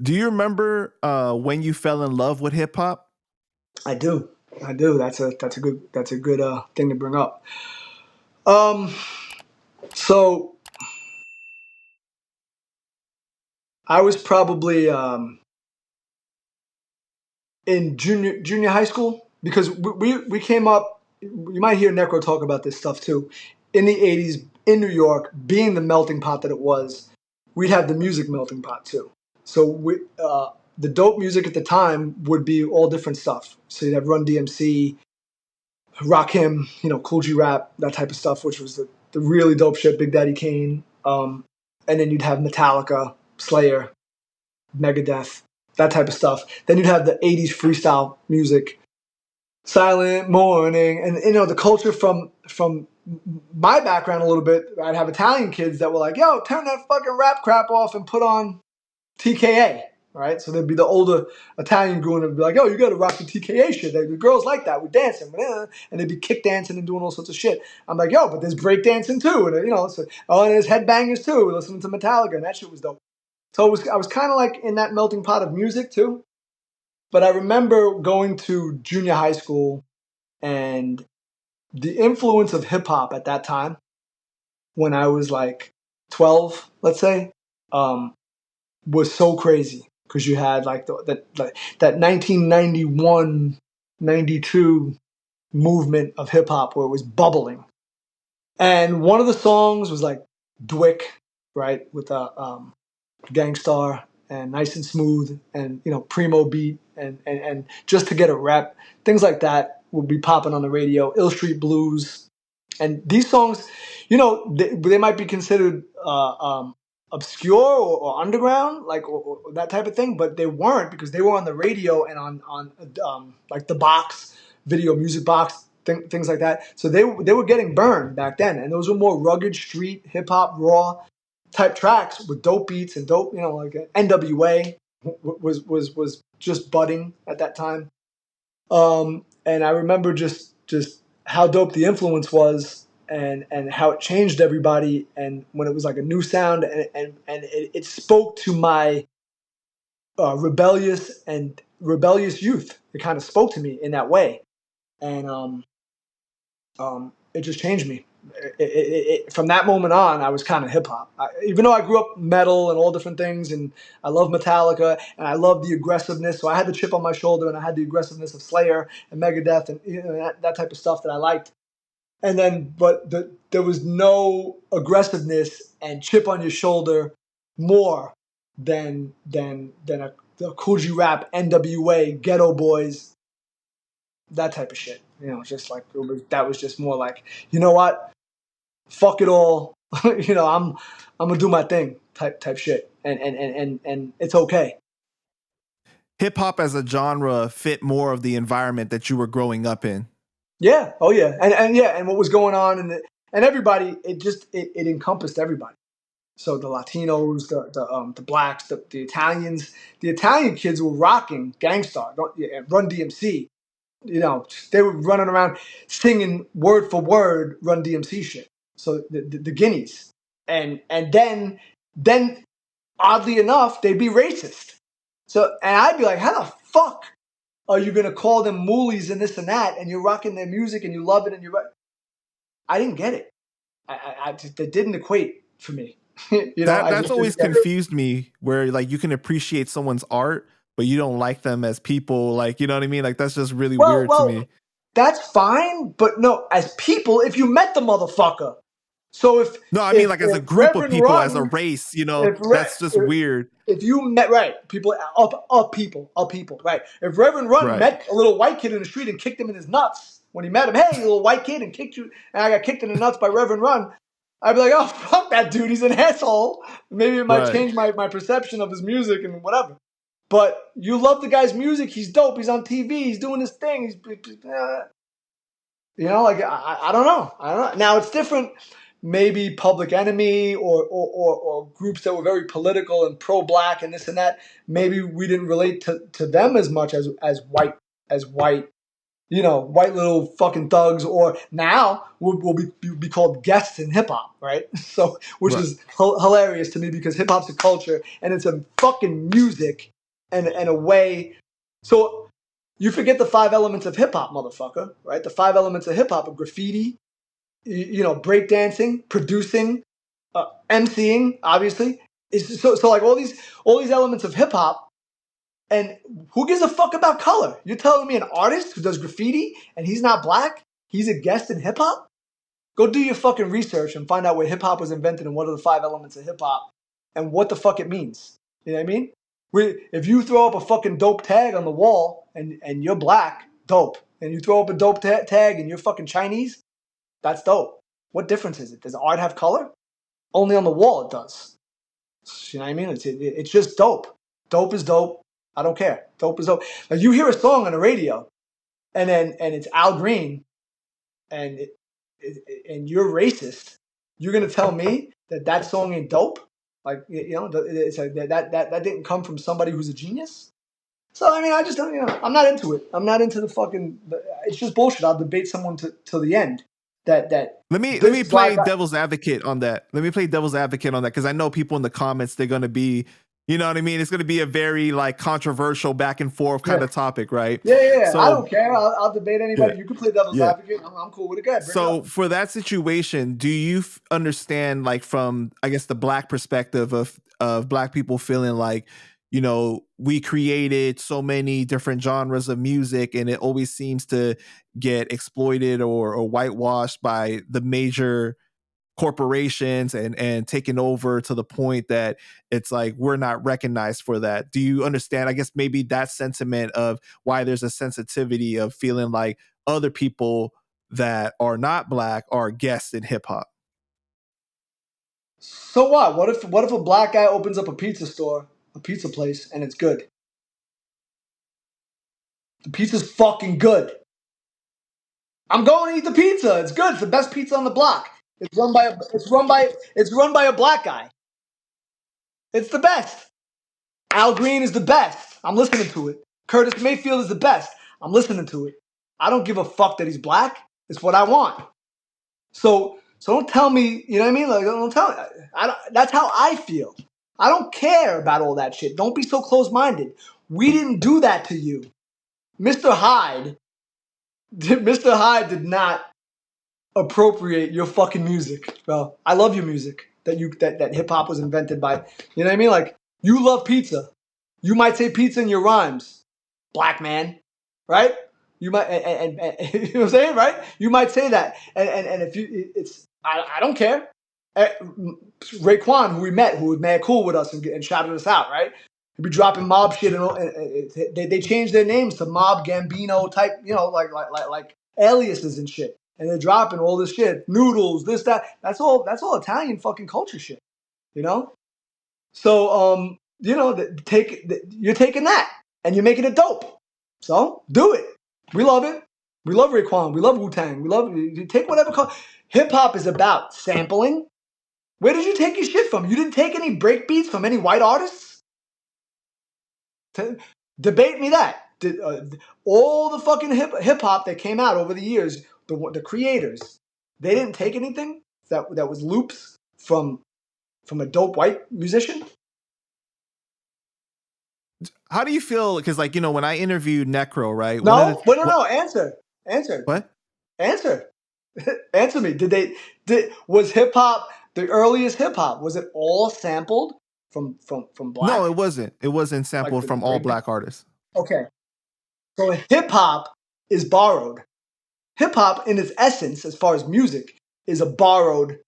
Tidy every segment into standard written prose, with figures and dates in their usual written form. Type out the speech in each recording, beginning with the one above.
Do you remember when you fell in love with hip hop? I do. I do. That's a good thing to bring up. Um, so I was probably in junior high school because we came up. You might hear Necro talk about this stuff too. In the '80s in New York, being the melting pot that it was, we'd have the music melting pot too. So the dope music at the time would be all different stuff. So you'd have Run DMC, Rakim, Cool G Rap, that type of stuff, which was the really dope shit. Big Daddy Kane, and then you'd have Metallica, Slayer, Megadeth, that type of stuff. Then you'd have the '80s freestyle music, Silent Morning, and the culture from my background a little bit. I'd have Italian kids that were like, "Yo, turn that fucking rap crap off and put on TKA." Right, so there'd be the older Italian goon and be like, "Yo, you got to rock the TKA shit." The girls like that, we're dancing, and they'd be kick dancing and doing all sorts of shit. I'm like, "Yo, but there's break dancing too, and and there's headbangers too, listening to Metallica, and that shit was dope." So I was kind of like in that melting pot of music too. But I remember going to junior high school and the influence of hip hop at that time, when I was like 12, let's say, um, was so crazy because you had like that 1991, 92 movement of hip hop where it was bubbling. And one of the songs was like Dwick, right, with Gangstar and Nice and Smooth and Primo beat and Just to Get a Rep, things like that would be popping on the radio. Ill Street Blues, and these songs, they might be considered obscure or underground, like or that type of thing, but they weren't because they were on the radio and on like the box, video music box. Things like that. So they were getting burned back then, and those were more rugged street hip hop, raw type tracks with dope beats and dope, like NWA was just budding at that time. And I remember just how dope the influence was and how it changed everybody. And when it was like a new sound and it spoke to my rebellious youth. It kind of spoke to me in that way. And it just changed me. From that moment on, I was kind of hip hop. Even though I grew up metal and all different things, and I love Metallica and I love the aggressiveness. So I had the chip on my shoulder and I had the aggressiveness of Slayer and Megadeth and that type of stuff that I liked. And then, but there was no aggressiveness and chip on your shoulder more than a Cool G Rap, NWA, Ghetto Boys, that type of shit. Just like that was just more like, you know what? Fuck it all. I'm gonna do my thing type shit. And it's okay. Hip hop as a genre fit more of the environment that you were growing up in. Yeah. Oh yeah. And yeah. And what was going on and everybody, it encompassed everybody. So the Latinos, the blacks, the Italians, the Italian kids were rocking Gangstar, Run DMC. They were running around singing word for word Run DMC shit. So the Guineas, and then oddly enough, they'd be racist. So and I'd be like, how the fuck are you gonna call them moolies and this and that, and you're rocking their music and you love it and I didn't get it. That didn't equate for me. That's always confused me. Where like you can appreciate someone's art, but you don't like them as people. Like, you know what I mean? Like that's just really weird to me. That's fine, but no, as people, if you met the motherfucker. So no, I mean like as a group of people, as a race, that's just weird. If you met people, right? If Reverend Run met a little white kid in the street and kicked him in his nuts when he met him, hey, you little white kid, and kicked you, and I got kicked in the nuts by Reverend Run, I'd be like, oh, fuck that dude, he's an asshole. Maybe it might change my perception of his music and whatever. But you love the guy's music, he's dope, he's on TV, he's doing his thing. I don't know. Now it's different. Maybe Public Enemy or groups that were very political and pro-black and this and that. Maybe we didn't relate to them as much as white white little fucking thugs, or now we'll be called guests in hip hop, right? So, which Right. is hilarious to me because hip hop's a culture and it's a fucking music and a way. So you forget the 5 elements of hip hop, motherfucker, right? The 5 elements of hip hop are graffiti, breakdancing, producing, MCing, obviously. So like all these elements of hip hop. And who gives a fuck about color? You're telling me an artist who does graffiti and he's not black, he's a guest in hip hop? Go do your fucking research and find out where hip hop was invented and what are the 5 elements of hip hop and what the fuck it means. You know what I mean? If you throw up a fucking dope tag on the wall and you're black, dope. And you throw up a dope tag and you're fucking Chinese, that's dope. What difference is it? Does art have color? Only on the wall it does. You know what I mean? It's just dope. Dope is dope. I don't care. Dope is dope. Like you hear a song on the radio, and it's Al Green, and and you're racist. You're gonna tell me that song ain't dope? Like it's like that didn't come from somebody who's a genius. So I mean, I just don't. I'm not into it. I'm not into the fucking. It's just bullshit. I'll debate someone till the end. That let me play devil's advocate on that. Let me play devil's advocate on that because I know people in the comments they're going to be, you know what I mean. It's going to be a very like controversial back and forth kind of topic, right? Yeah. So, I don't care. I'll debate anybody. Yeah, You can play devil's advocate. I'm cool with it. Go ahead, so for that situation, do you understand like from I guess the black perspective of black people feeling like we created so many different genres of music and it always seems to get exploited or whitewashed by the major corporations and taken over to the point that it's like we're not recognized for that. Do you understand? I guess maybe that sentiment of why there's a sensitivity of feeling like other people that are not black are guests in hip hop. So what? What if a black guy opens up a pizza store, a pizza place, and it's good? The pizza's fucking good. I'm going to eat the pizza. It's good. It's the best pizza on the block. It's run by a black guy. It's the best. Al Green is the best. I'm listening to it. Curtis Mayfield is the best. I'm listening to it. I don't give a fuck that he's black. It's what I want. So don't tell me, you know what I mean? Like, don't tell me. That's how I feel. I don't care about all that shit. Don't be so close-minded. We didn't do that to you. Mr. Hyde did not appropriate your fucking music, bro. I love your music that hip hop was invented by. You know what I mean? Like, you love pizza. You might say pizza in your rhymes, black man, right? You might, and you know what I'm saying, right? You might say that, and if I don't care. Raekwon, who we met, who was mad cool with us and shouted us out, right? He'd be dropping mob shit, and they changed their names to Mob Gambino type, like aliases and shit, and they're dropping all this shit, noodles, this that. That's all Italian fucking culture shit, you know. So you're taking that and you're making it dope. So do it. We love it. We love Raekwon. We love Wu-Tang. We love you take whatever. Hip hop is about sampling. Where did you take your shit from? You didn't take any break beats from any white artists? Debate me that. All the fucking hip hop that came out over the years, the creators, they didn't take anything that was loops from a dope white musician? How do you feel? Because when I interviewed Necro, right? No, no. Answer. What? Answer. Answer me. Was hip hop the earliest hip hop? Was it all sampled from black? No, it wasn't. It wasn't sampled from all black artists. Okay. So hip hop is borrowed. Hip hop, in its essence, as far as music, is a borrowed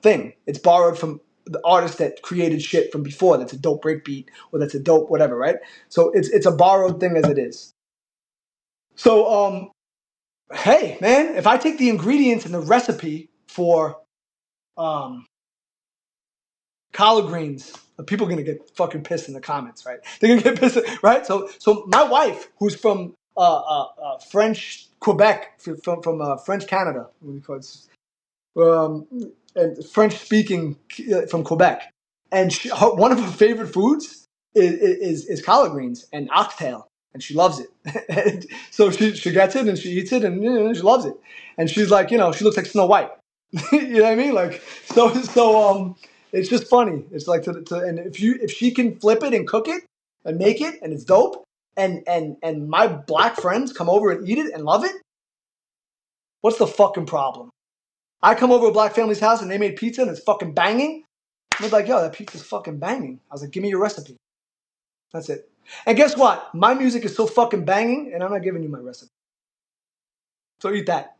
thing. It's borrowed from the artist that created shit from before. That's a dope breakbeat or that's a dope whatever, right? So it's a borrowed thing as it is. So hey man, if I take the ingredients and the recipe for collard greens, people are gonna get fucking pissed in the comments, right? They're gonna get pissed, right? So my wife, who's from French Quebec, from French Canada, and French speaking from Quebec, and one of her favorite foods is collard greens and oxtail. and she loves it. So she gets it and she eats it and she loves it. And she's like, she looks like Snow White. You know what I mean? Like it's just funny. It's like and if she can flip it and cook it and make it and it's dope and my black friends come over and eat it and love it, what's the fucking problem? I come over to a black family's house and they made pizza and it's fucking banging. I was like, yo, that pizza's fucking banging. I was like, give me your recipe. That's it. And guess what? My music is so fucking banging and I'm not giving you my recipe. So eat that.